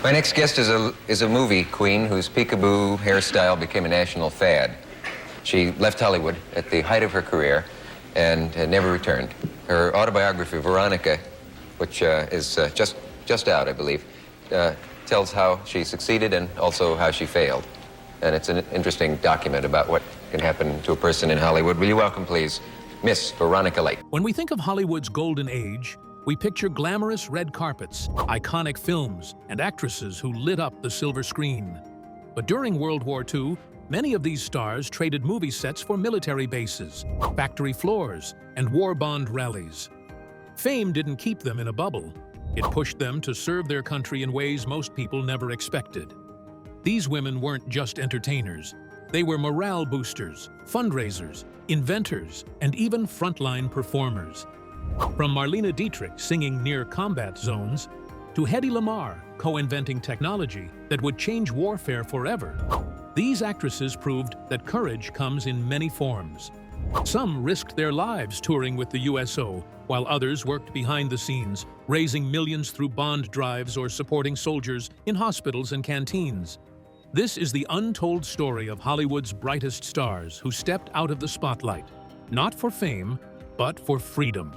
My next guest is a movie queen whose peekaboo hairstyle became a national fad. She left Hollywood at the height of her career and never returned. Her autobiography, Veronica, which is just out, I believe, tells how she succeeded and also how she failed. And it's an interesting document about what can happen to a person in Hollywood. Will you welcome, please, Miss Veronica Lake. When we think of Hollywood's golden age, we picture glamorous red carpets, iconic films, and actresses who lit up the silver screen. But during World War II, many of these stars traded movie sets for military bases, factory floors, and war bond rallies. Fame didn't keep them in a bubble. It pushed them to serve their country in ways most people never expected. These women weren't just entertainers. They were morale boosters, fundraisers, inventors, and even frontline performers. From Marlene Dietrich singing near combat zones, to Hedy Lamarr co-inventing technology that would change warfare forever, these actresses proved that courage comes in many forms. Some risked their lives touring with the USO, while others worked behind the scenes, raising millions through bond drives or supporting soldiers in hospitals and canteens. This is the untold story of Hollywood's brightest stars who stepped out of the spotlight, not for fame, but for freedom.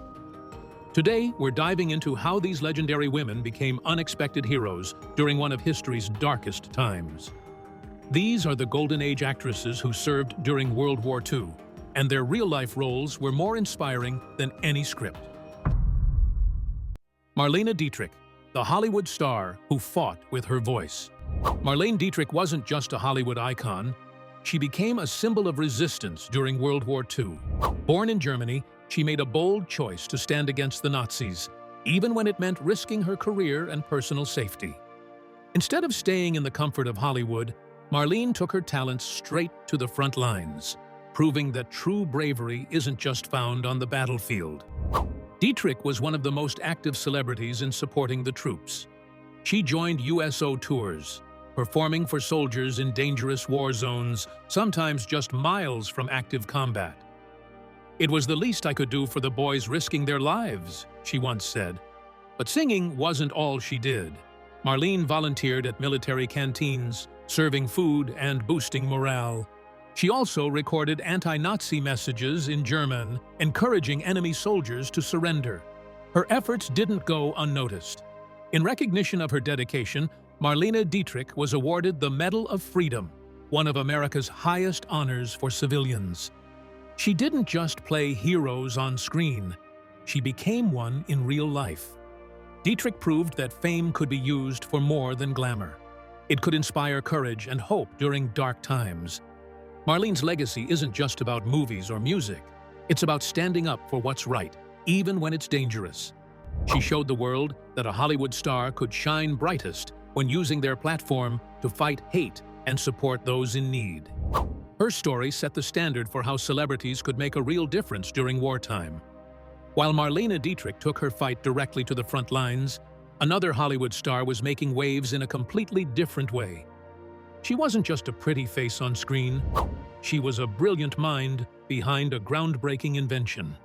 Today, we're diving into how these legendary women became unexpected heroes during one of history's darkest times. These are the Golden Age actresses who served during World War II, and their real-life roles were more inspiring than any script. Marlene Dietrich, the Hollywood star who fought with her voice. Marlene Dietrich wasn't just a Hollywood icon. She became a symbol of resistance during World War II. Born in Germany, she made a bold choice to stand against the Nazis, even when it meant risking her career and personal safety. Instead of staying in the comfort of Hollywood, Marlene took her talents straight to the front lines, proving that true bravery isn't just found on the battlefield. Dietrich was one of the most active celebrities in supporting the troops. She joined USO tours, performing for soldiers in dangerous war zones, sometimes just miles from active combat. "It was the least I could do for the boys risking their lives," she once said. But singing wasn't all she did. Marlene volunteered at military canteens, serving food and boosting morale. She also recorded anti-Nazi messages in German, encouraging enemy soldiers to surrender. Her efforts didn't go unnoticed. In recognition of her dedication, Marlene Dietrich was awarded the Medal of Freedom, one of America's highest honors for civilians. She didn't just play heroes on screen. She became one in real life. Dietrich proved that fame could be used for more than glamour. It could inspire courage and hope during dark times. Marlene's legacy isn't just about movies or music. It's about standing up for what's right, even when it's dangerous. She showed the world that a Hollywood star could shine brightest when using their platform to fight hate and support those in need. Her story set the standard for how celebrities could make a real difference during wartime. While Marlene Dietrich took her fight directly to the front lines, another Hollywood star was making waves in a completely different way. She wasn't just a pretty face on screen. She was a brilliant mind behind a groundbreaking invention.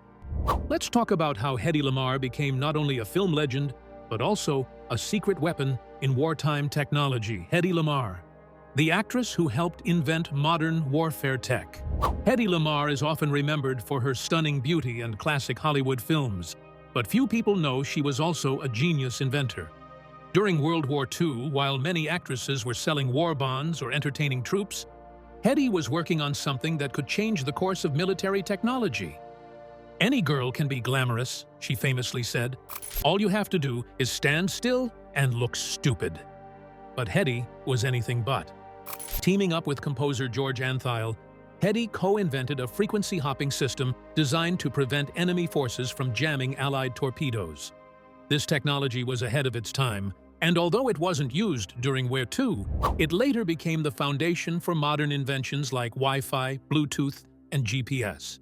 Let's talk about how Hedy Lamarr became not only a film legend, but also a secret weapon in wartime technology. Hedy Lamarr, the actress who helped invent modern warfare tech. Hedy Lamarr is often remembered for her stunning beauty and classic Hollywood films, but few people know she was also a genius inventor. During World War II, while many actresses were selling war bonds or entertaining troops, Hedy was working on something that could change the course of military technology. "Any girl can be glamorous," she famously said. "All you have to do is stand still and look stupid." But Hedy was anything but. Teaming up with composer George Antheil, Hedy co-invented a frequency-hopping system designed to prevent enemy forces from jamming Allied torpedoes. This technology was ahead of its time, and although it wasn't used during World War II, it later became the foundation for modern inventions like Wi-Fi, Bluetooth, and GPS.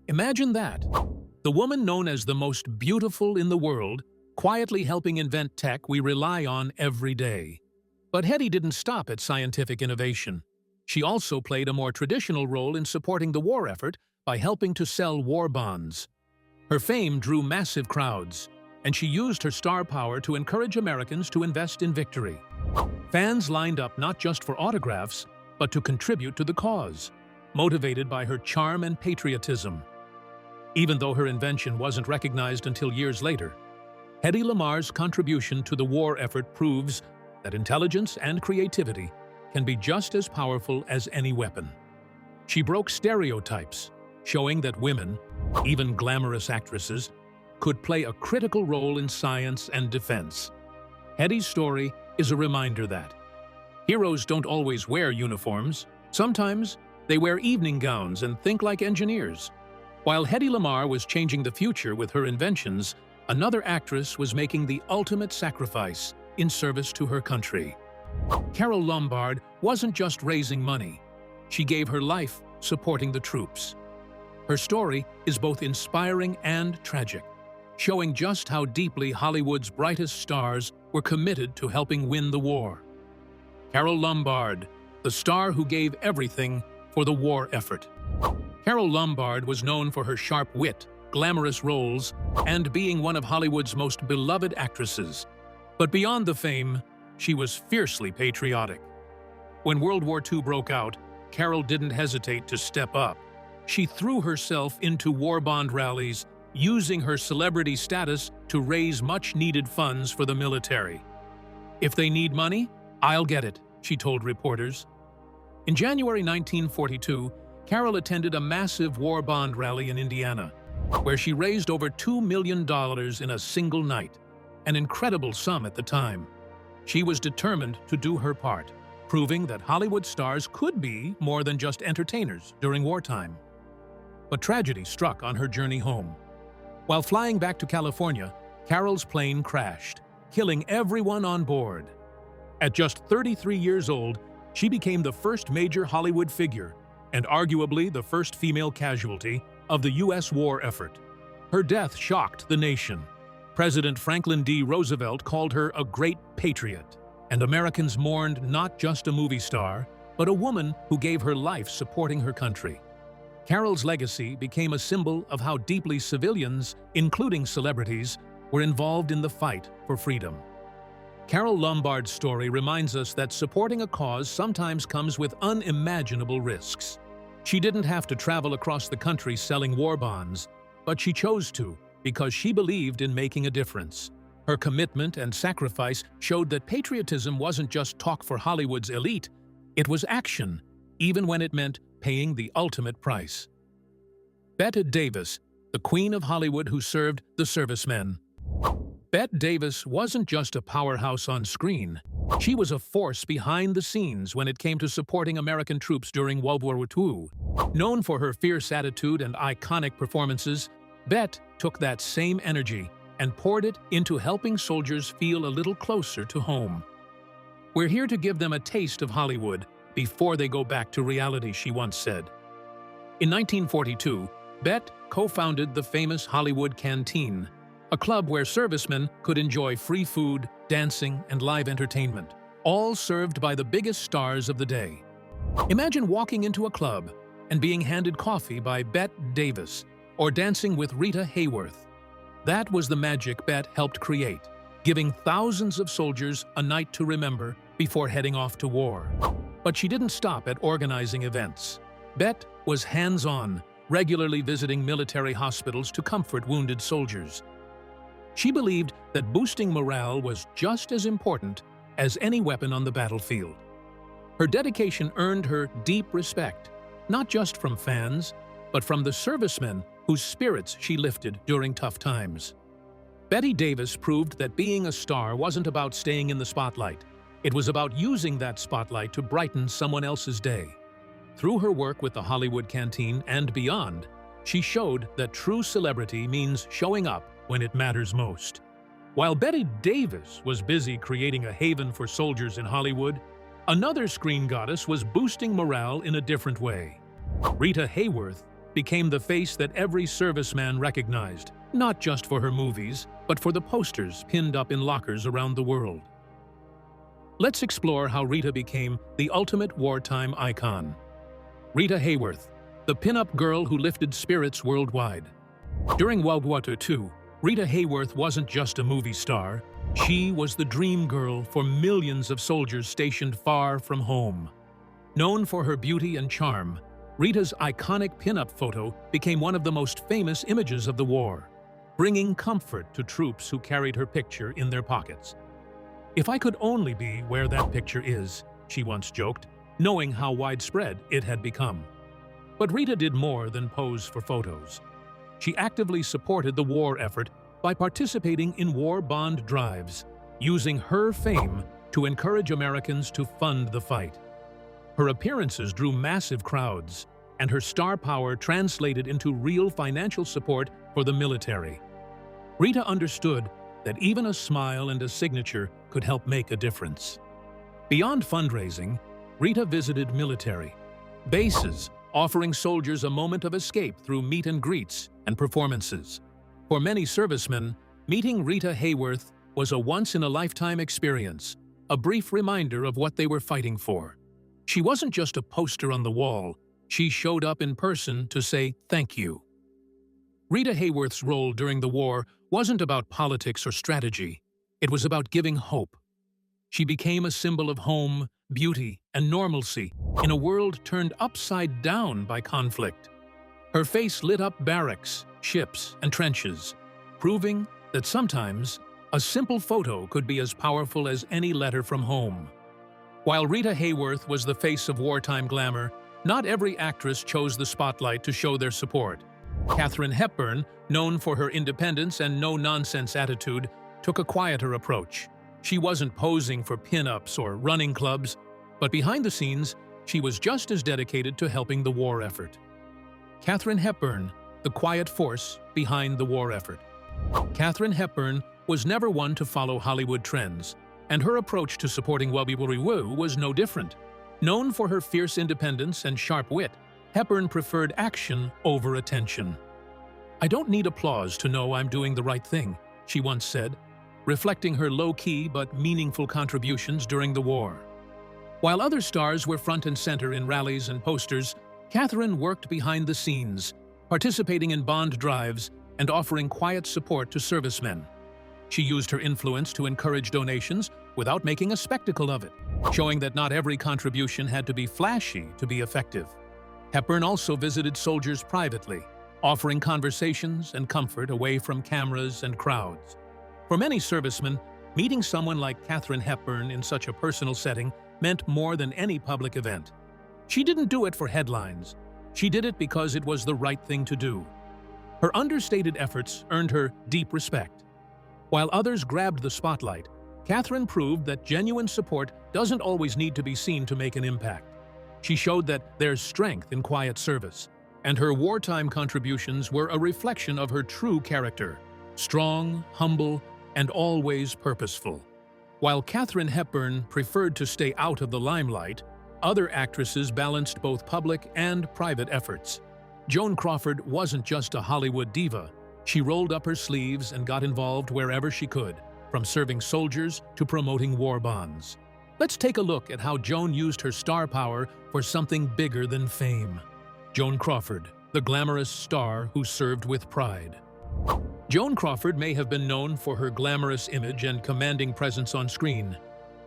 Imagine that. The woman known as the most beautiful in the world, quietly helping invent tech we rely on every day. But Hedy didn't stop at scientific innovation. She also played a more traditional role in supporting the war effort by helping to sell war bonds. Her fame drew massive crowds, and she used her star power to encourage Americans to invest in victory. Fans lined up not just for autographs, but to contribute to the cause, motivated by her charm and patriotism. Even though her invention wasn't recognized until years later, Hedy Lamarr's contribution to the war effort proves that intelligence and creativity can be just as powerful as any weapon. She broke stereotypes, showing that women, even glamorous actresses, could play a critical role in science and defense. Hedy's story is a reminder that heroes don't always wear uniforms. Sometimes they wear evening gowns and think like engineers. While Hedy Lamarr was changing the future with her inventions, another actress was making the ultimate sacrifice in service to her country. Carole Lombard wasn't just raising money. She gave her life supporting the troops. Her story is both inspiring and tragic, showing just how deeply Hollywood's brightest stars were committed to helping win the war. Carole Lombard, the star who gave everything for the war effort. Carole Lombard was known for her sharp wit, glamorous roles, and being one of Hollywood's most beloved actresses. But beyond the fame, she was fiercely patriotic. When World War II broke out, Carole didn't hesitate to step up. She threw herself into war bond rallies, using her celebrity status to raise much-needed funds for the military. "If they need money, I'll get it," she told reporters. In January 1942, Carole attended a massive war bond rally in Indiana, where she raised over $2 million in a single night, an incredible sum at the time. She was determined to do her part, proving that Hollywood stars could be more than just entertainers during wartime. But tragedy struck on her journey home. While flying back to California, Carole's plane crashed, killing everyone on board. At just 33 years old, she became the first major Hollywood figure and arguably the first female casualty of the U.S. war effort. Her death shocked the nation. President Franklin D. Roosevelt called her a great patriot, and Americans mourned not just a movie star, but a woman who gave her life supporting her country. Carole's legacy became a symbol of how deeply civilians, including celebrities, were involved in the fight for freedom. Carole Lombard's story reminds us that supporting a cause sometimes comes with unimaginable risks. She didn't have to travel across the country selling war bonds, but she chose to because she believed in making a difference. Her commitment and sacrifice showed that patriotism wasn't just talk for Hollywood's elite, it was action, even when it meant paying the ultimate price. Bette Davis, the Queen of Hollywood who served the servicemen. Bette Davis wasn't just a powerhouse on screen. She was a force behind the scenes when it came to supporting American troops during World War II. Known for her fierce attitude and iconic performances, Bette took that same energy and poured it into helping soldiers feel a little closer to home. "We're here to give them a taste of Hollywood before they go back to reality," she once said. In 1942, Bette co-founded the famous Hollywood Canteen, a club where servicemen could enjoy free food, dancing, and live entertainment, all served by the biggest stars of the day. Imagine walking into a club and being handed coffee by Bette Davis or dancing with Rita Hayworth. That was the magic Bette helped create, giving thousands of soldiers a night to remember before heading off to war. But she didn't stop at organizing events. Bette was hands-on, regularly visiting military hospitals to comfort wounded soldiers. She believed that boosting morale was just as important as any weapon on the battlefield. Her dedication earned her deep respect, not just from fans, but from the servicemen whose spirits she lifted during tough times. Bette Davis proved that being a star wasn't about staying in the spotlight. It was about using that spotlight to brighten someone else's day. Through her work with the Hollywood Canteen and beyond, she showed that true celebrity means showing up when it matters most. While Bette Davis was busy creating a haven for soldiers in Hollywood, another screen goddess was boosting morale in a different way. Rita Hayworth became the face that every serviceman recognized, not just for her movies, but for the posters pinned up in lockers around the world. Let's explore how Rita became the ultimate wartime icon. Rita Hayworth, the pin-up girl who lifted spirits worldwide. During World War II, Rita Hayworth wasn't just a movie star. She was the dream girl for millions of soldiers stationed far from home. Known for her beauty and charm, Rita's iconic pinup photo became one of the most famous images of the war, bringing comfort to troops who carried her picture in their pockets. "If I could only be where that picture is," she once joked, knowing how widespread it had become. But Rita did more than pose for photos. She actively supported the war effort by participating in war bond drives, using her fame to encourage Americans to fund the fight. Her appearances drew massive crowds, and her star power translated into real financial support for the military. Rita understood that even a smile and a signature could help make a difference. Beyond fundraising, Rita visited military bases, offering soldiers a moment of escape through meet and greets and performances. For many servicemen, meeting Rita Hayworth was a once-in-a-lifetime experience, a brief reminder of what they were fighting for. She wasn't just a poster on the wall, she showed up in person to say thank you. Rita Hayworth's role during the war wasn't about politics or strategy, it was about giving hope. She became a symbol of home, beauty, and normalcy in a world turned upside down by conflict. Her face lit up barracks, ships, and trenches, proving that sometimes a simple photo could be as powerful as any letter from home. While Rita Hayworth was the face of wartime glamour, not every actress chose the spotlight to show their support. Katharine Hepburn, known for her independence and no-nonsense attitude, took a quieter approach. She wasn't posing for pin-ups or running clubs, but behind the scenes, she was just as dedicated to helping the war effort. Katharine Hepburn, the quiet force behind the war effort. Katharine Hepburn was never one to follow Hollywood trends, and her approach to supporting Wubby was no different. Known for her fierce independence and sharp wit, Hepburn preferred action over attention. "I don't need applause to know I'm doing the right thing," she once said, reflecting her low-key but meaningful contributions during the war. While other stars were front and center in rallies and posters, Katharine worked behind the scenes, participating in bond drives and offering quiet support to servicemen. She used her influence to encourage donations without making a spectacle of it, showing that not every contribution had to be flashy to be effective. Hepburn also visited soldiers privately, offering conversations and comfort away from cameras and crowds. For many servicemen, meeting someone like Katharine Hepburn in such a personal setting meant more than any public event. She didn't do it for headlines. She did it because it was the right thing to do. Her understated efforts earned her deep respect. While others grabbed the spotlight, Katharine proved that genuine support doesn't always need to be seen to make an impact. She showed that there's strength in quiet service, and her wartime contributions were a reflection of her true character: strong, humble, and always purposeful. While Katharine Hepburn preferred to stay out of the limelight, other actresses balanced both public and private efforts. Joan Crawford wasn't just a Hollywood diva. She rolled up her sleeves and got involved wherever she could, from serving soldiers to promoting war bonds. Let's take a look at how Joan used her star power for something bigger than fame. Joan Crawford, the glamorous star who served with pride. Joan Crawford may have been known for her glamorous image and commanding presence on screen,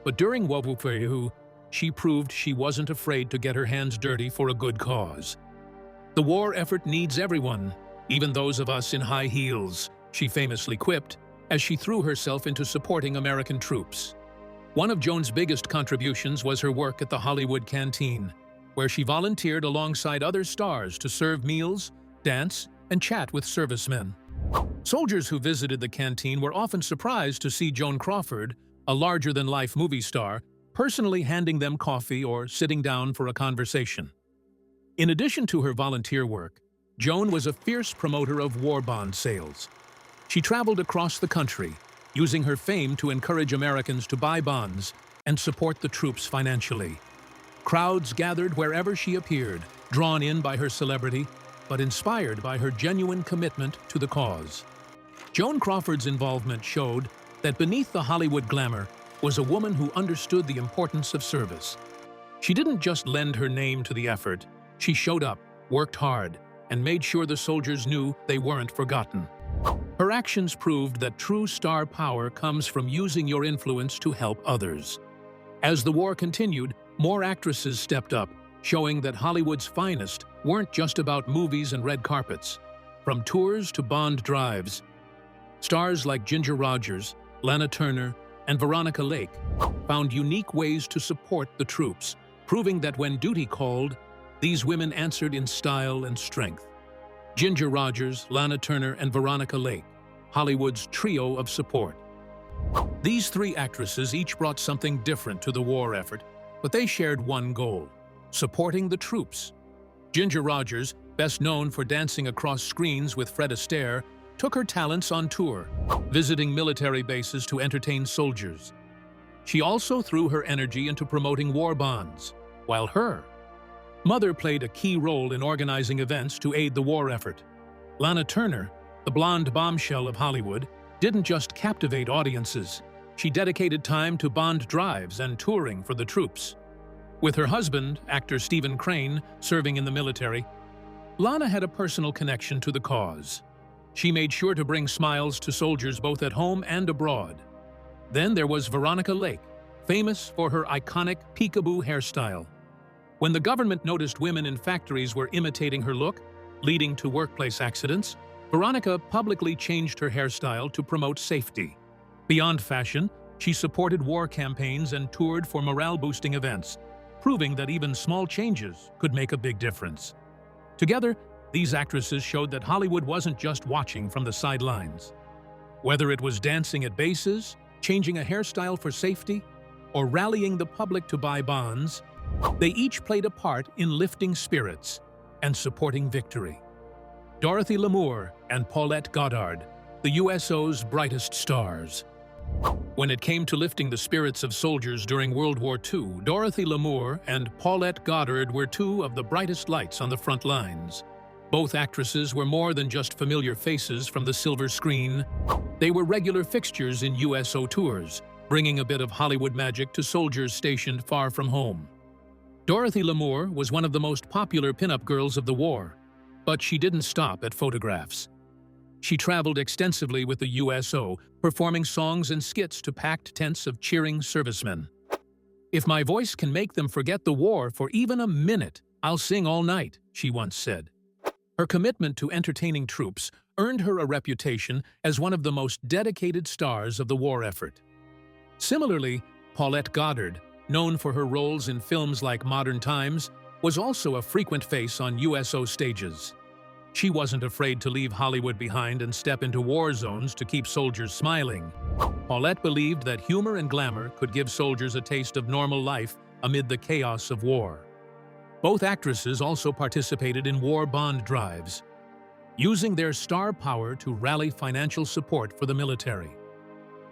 but during World War II, she proved she wasn't afraid to get her hands dirty for a good cause. "The war effort needs everyone, even those of us in high heels," she famously quipped as she threw herself into supporting American troops. One of Joan's biggest contributions was her work at the Hollywood Canteen, where she volunteered alongside other stars to serve meals, dance, and chat with servicemen. Soldiers who visited the canteen were often surprised to see Joan Crawford, a larger-than-life movie star, personally handing them coffee or sitting down for a conversation. In addition to her volunteer work, Joan was a fierce promoter of war bond sales. She traveled across the country, using her fame to encourage Americans to buy bonds and support the troops financially. Crowds gathered wherever she appeared, drawn in by her celebrity, but inspired by her genuine commitment to the cause. Joan Crawford's involvement showed that beneath the Hollywood glamour was a woman who understood the importance of service. She didn't just lend her name to the effort, she showed up, worked hard, and made sure the soldiers knew they weren't forgotten. Her actions proved that true star power comes from using your influence to help others. As the war continued, more actresses stepped up, showing that Hollywood's finest weren't just about movies and red carpets. From tours to Bond drives, stars like Ginger Rogers, Lana Turner, and Veronica Lake found unique ways to support the troops, proving that when duty called, these women answered in style and strength. Ginger Rogers, Lana Turner, and Veronica Lake, Hollywood's trio of support. These three actresses each brought something different to the war effort, but they shared one goal: supporting the troops. Ginger Rogers, best known for dancing across screens with Fred Astaire, took her talents on tour, visiting military bases to entertain soldiers. She also threw her energy into promoting war bonds, while her mother played a key role in organizing events to aid the war effort. Lana Turner, the blonde bombshell of Hollywood, didn't just captivate audiences. She dedicated time to Bond drives and touring for the troops. With her husband, actor Stephen Crane, serving in the military, Lana had a personal connection to the cause. She made sure to bring smiles to soldiers both at home and abroad. Then there was Veronica Lake, famous for her iconic peekaboo hairstyle. When the government noticed women in factories were imitating her look, leading to workplace accidents, Veronica publicly changed her hairstyle to promote safety. Beyond fashion, she supported war campaigns and toured for morale-boosting events, proving that even small changes could make a big difference. Together, these actresses showed that Hollywood wasn't just watching from the sidelines. Whether it was dancing at bases, changing a hairstyle for safety, or rallying the public to buy bonds, they each played a part in lifting spirits and supporting victory. Dorothy Lamour and Paulette Goddard, the USO's brightest stars. When it came to lifting the spirits of soldiers during World War II, Dorothy Lamour and Paulette Goddard were two of the brightest lights on the front lines. Both actresses were more than just familiar faces from the silver screen. They were regular fixtures in USO tours, bringing a bit of Hollywood magic to soldiers stationed far from home. Dorothy Lamour was one of the most popular pinup girls of the war, but she didn't stop at photographs. She traveled extensively with the USO, performing songs and skits to packed tents of cheering servicemen. "If my voice can make them forget the war for even a minute, I'll sing all night," she once said. Her commitment to entertaining troops earned her a reputation as one of the most dedicated stars of the war effort. Similarly, Paulette Goddard, known for her roles in films like Modern Times, was also a frequent face on USO stages. She wasn't afraid to leave Hollywood behind and step into war zones to keep soldiers smiling. Paulette believed that humor and glamour could give soldiers a taste of normal life amid the chaos of war. Both actresses also participated in war bond drives, using their star power to rally financial support for the military.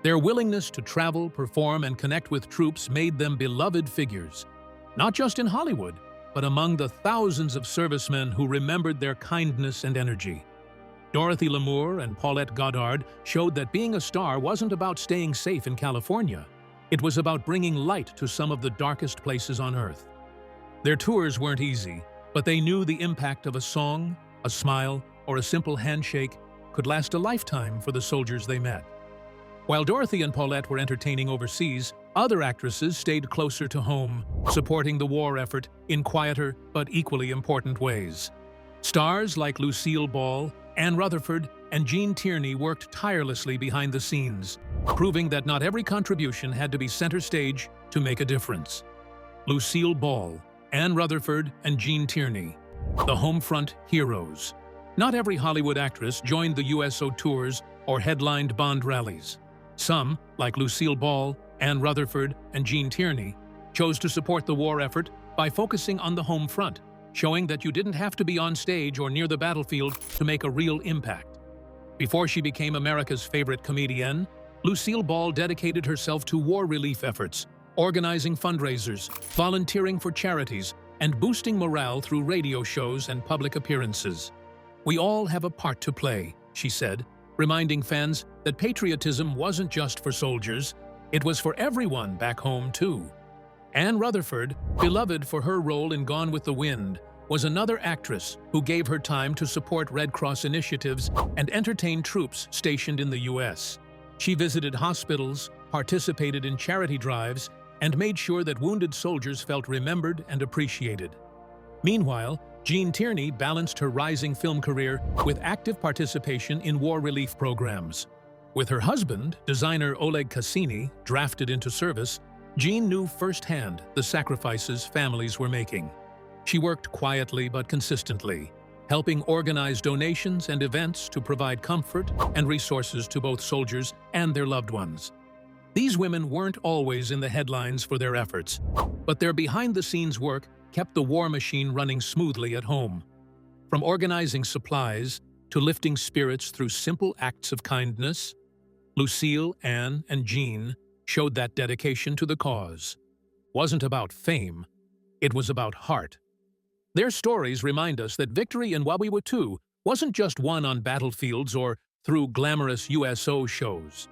Their willingness to travel, perform, and connect with troops made them beloved figures, not just in Hollywood, but among the thousands of servicemen who remembered their kindness and energy. Dorothy Lamour and Paulette Goddard showed that being a star wasn't about staying safe in California. It was about bringing light to some of the darkest places on Earth. Their tours weren't easy, but they knew the impact of a song, a smile, or a simple handshake could last a lifetime for the soldiers they met. While Dorothy and Paulette were entertaining overseas, other actresses stayed closer to home, supporting the war effort in quieter but equally important ways. Stars like Lucille Ball, Ann Rutherford, and Gene Tierney worked tirelessly behind the scenes, proving that not every contribution had to be center stage to make a difference. Lucille Ball, Ann Rutherford, and Gene Tierney, the home front heroes. Not every Hollywood actress joined the USO tours or headlined Bond rallies. Some, like Lucille Ball, Ann Rutherford, and Gene Tierney, chose to support the war effort by focusing on the home front, showing that you didn't have to be on stage or near the battlefield to make a real impact. Before she became America's favorite comedienne, Lucille Ball dedicated herself to war relief efforts, organizing fundraisers, volunteering for charities, and boosting morale through radio shows and public appearances. "We all have a part to play," she said, reminding fans that patriotism wasn't just for soldiers, it was for everyone back home too. Ann Rutherford, beloved for her role in Gone with the Wind, was another actress who gave her time to support Red Cross initiatives and entertain troops stationed in the U.S. She visited hospitals, participated in charity drives, and made sure that wounded soldiers felt remembered and appreciated. Meanwhile, Jean Tierney balanced her rising film career with active participation in war relief programs. With her husband, designer Oleg Cassini, drafted into service, Jean knew firsthand the sacrifices families were making. She worked quietly but consistently, helping organize donations and events to provide comfort and resources to both soldiers and their loved ones. These women weren't always in the headlines for their efforts, but their behind-the-scenes work kept the war machine running smoothly at home. From organizing supplies to lifting spirits through simple acts of kindness, Lucille, Anne, and Jean showed that dedication to the cause wasn't about fame, it was about heart. Their stories remind us that victory in World War II wasn't just won on battlefields or through glamorous USO shows.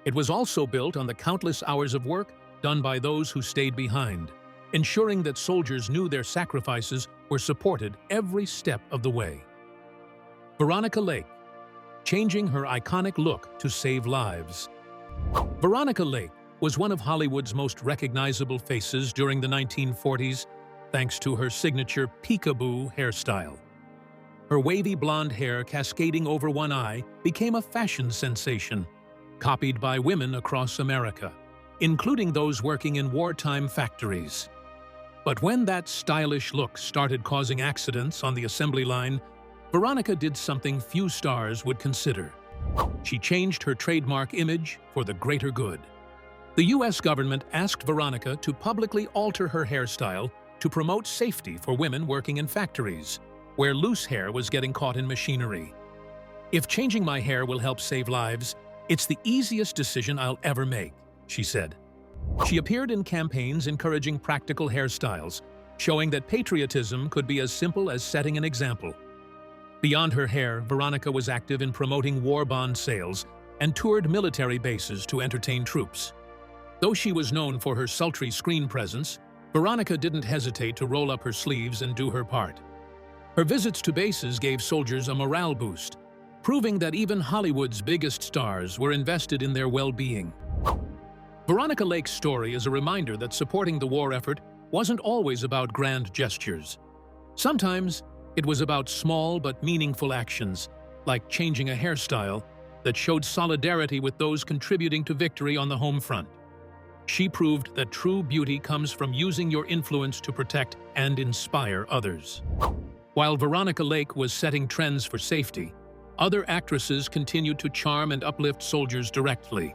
It was also built on the countless hours of work done by those who stayed behind, ensuring that soldiers knew their sacrifices were supported every step of the way. Veronica Lake, changing her iconic look to save lives. Veronica Lake was one of Hollywood's most recognizable faces during the 1940s, thanks to her signature peekaboo hairstyle. Her wavy blonde hair cascading over one eye became a fashion sensation, copied by women across America, including those working in wartime factories. But when that stylish look started causing accidents on the assembly line, Veronica did something few stars would consider. She changed her trademark image for the greater good. The U.S. government asked Veronica to publicly alter her hairstyle to promote safety for women working in factories, where loose hair was getting caught in machinery. "If changing my hair will help save lives, it's the easiest decision I'll ever make," she said. She appeared in campaigns encouraging practical hairstyles, showing that patriotism could be as simple as setting an example. Beyond her hair, Veronica was active in promoting war bond sales and toured military bases to entertain troops. Though she was known for her sultry screen presence, Veronica didn't hesitate to roll up her sleeves and do her part. Her visits to bases gave soldiers a morale boost, proving that even Hollywood's biggest stars were invested in their well-being. Veronica Lake's story is a reminder that supporting the war effort wasn't always about grand gestures. Sometimes it was about small but meaningful actions, like changing a hairstyle, that showed solidarity with those contributing to victory on the home front. She proved that true beauty comes from using your influence to protect and inspire others. While Veronica Lake was setting trends for safety, other actresses continued to charm and uplift soldiers directly.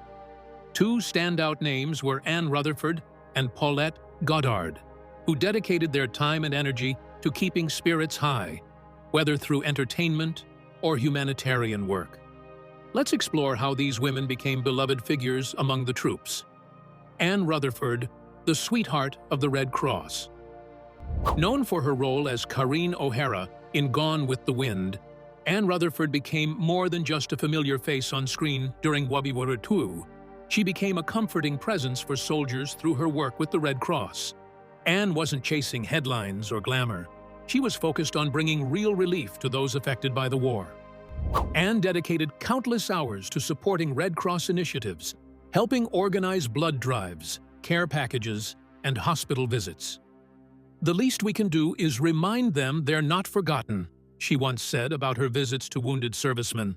Two standout names were Anne Rutherford and Paulette Goddard, who dedicated their time and energy to keeping spirits high, whether through entertainment or humanitarian work. Let's explore how these women became beloved figures among the troops. Anne Rutherford, the sweetheart of the Red Cross. Known for her role as Karine O'Hara in Gone with the Wind, Anne Rutherford became more than just a familiar face on screen during World War II. She became a comforting presence for soldiers through her work with the Red Cross. Anne wasn't chasing headlines or glamour. She was focused on bringing real relief to those affected by the war. Anne dedicated countless hours to supporting Red Cross initiatives, helping organize blood drives, care packages, and hospital visits. "The least we can do is remind them they're not forgotten," she once said about her visits to wounded servicemen.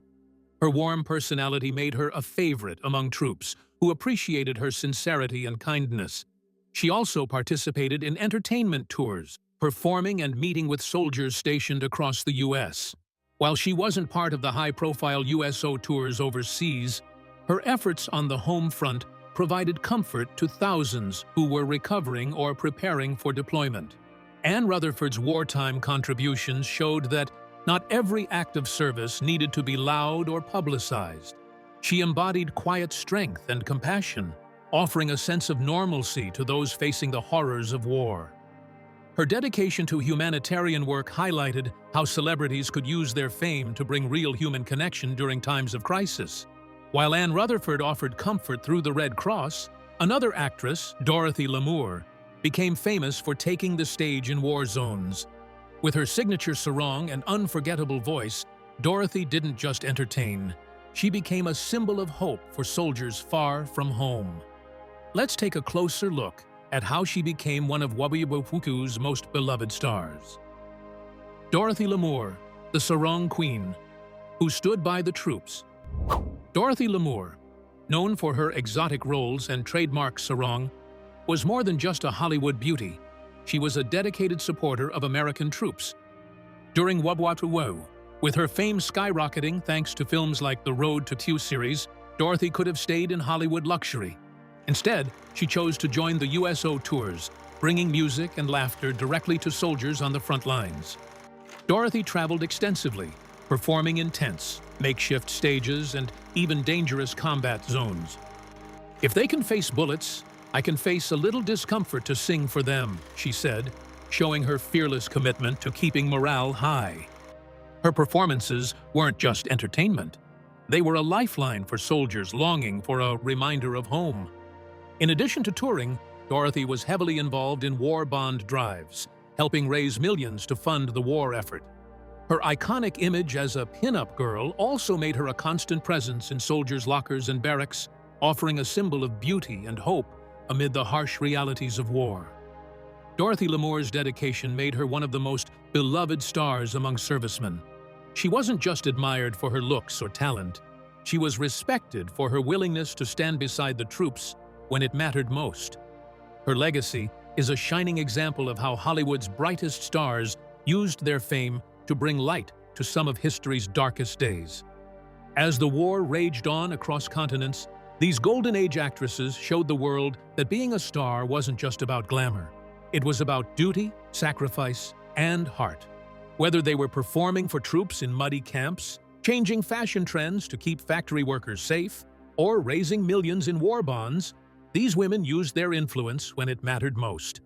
Her warm personality made her a favorite among troops, who appreciated her sincerity and kindness. She also participated in entertainment tours, performing and meeting with soldiers stationed across the U.S. While she wasn't part of the high-profile USO tours overseas, her efforts on the home front provided comfort to thousands who were recovering or preparing for deployment. Anne Rutherford's wartime contributions showed that not every act of service needed to be loud or publicized. She embodied quiet strength and compassion, offering a sense of normalcy to those facing the horrors of war. Her dedication to humanitarian work highlighted how celebrities could use their fame to bring real human connection during times of crisis. While Anne Rutherford offered comfort through the Red Cross, another actress, Hedy Lamarr, became famous for taking the stage in war zones. With her signature sarong and unforgettable voice, Dorothy didn't just entertain. She became a symbol of hope for soldiers far from home. Let's take a closer look at how she became one of Wabibufuku's most beloved stars. Dorothy Lamarr, the Sarong Queen, who stood by the troops. Dorothy Lamarr, known for her exotic roles and trademark sarong, was more than just a Hollywood beauty. She was a dedicated supporter of American troops. During World War II, with her fame skyrocketing thanks to films like the Road to Tew series, Dorothy could have stayed in Hollywood luxury. Instead, she chose to join the USO tours, bringing music and laughter directly to soldiers on the front lines. Dorothy traveled extensively, performing in tents, makeshift stages, and even dangerous combat zones. "If they can face bullets, I can face a little discomfort to sing for them," she said, showing her fearless commitment to keeping morale high. Her performances weren't just entertainment. They were a lifeline for soldiers longing for a reminder of home. In addition to touring, Dorothy was heavily involved in war bond drives, helping raise millions to fund the war effort. Her iconic image as a pin-up girl also made her a constant presence in soldiers' lockers and barracks, offering a symbol of beauty and hope amid the harsh realities of war. Dorothy Lamarr's dedication made her one of the most beloved stars among servicemen. She wasn't just admired for her looks or talent. She was respected for her willingness to stand beside the troops when it mattered most. Her legacy is a shining example of how Hollywood's brightest stars used their fame to bring light to some of history's darkest days. As the war raged on across continents, these Golden Age actresses showed the world that being a star wasn't just about glamour. It was about duty, sacrifice, and heart. Whether they were performing for troops in muddy camps, changing fashion trends to keep factory workers safe, or raising millions in war bonds, these women used their influence when it mattered most.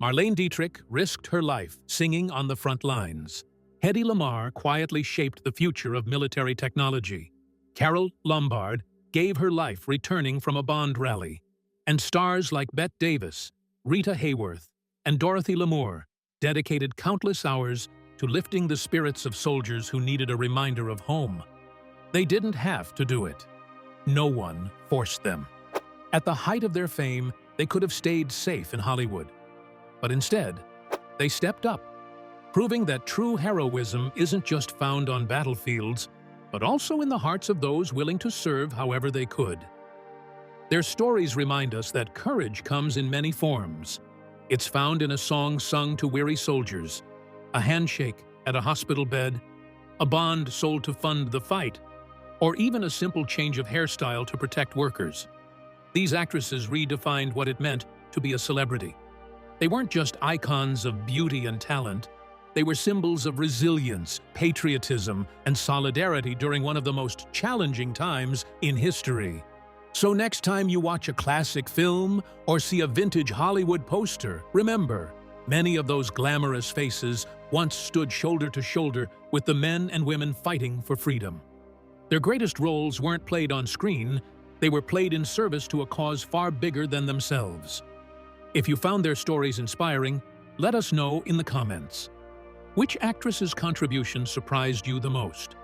Marlene Dietrich risked her life singing on the front lines. Hedy Lamarr quietly shaped the future of military technology. Carole Lombard gave her life returning from a bond rally. And stars like Bette Davis, Rita Hayworth, and Dorothy Lamarr dedicated countless hours to lifting the spirits of soldiers who needed a reminder of home. They didn't have to do it. No one forced them. At the height of their fame, they could have stayed safe in Hollywood. But instead, they stepped up, proving that true heroism isn't just found on battlefields, but also in the hearts of those willing to serve however they could. Their stories remind us that courage comes in many forms. It's found in a song sung to weary soldiers, a handshake at a hospital bed, a bond sold to fund the fight, or even a simple change of hairstyle to protect workers. These actresses redefined what it meant to be a celebrity. They weren't just icons of beauty and talent. They were symbols of resilience, patriotism, and solidarity during one of the most challenging times in history. So next time you watch a classic film or see a vintage Hollywood poster, remember, many of those glamorous faces once stood shoulder to shoulder with the men and women fighting for freedom. Their greatest roles weren't played on screen, they were played in service to a cause far bigger than themselves. If you found their stories inspiring, let us know in the comments. Which actress's contribution surprised you the most?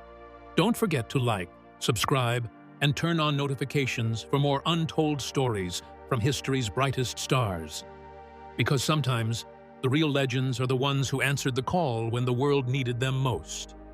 Don't forget to like, subscribe, and turn on notifications for more untold stories from history's brightest stars. Because sometimes, the real legends are the ones who answered the call when the world needed them most.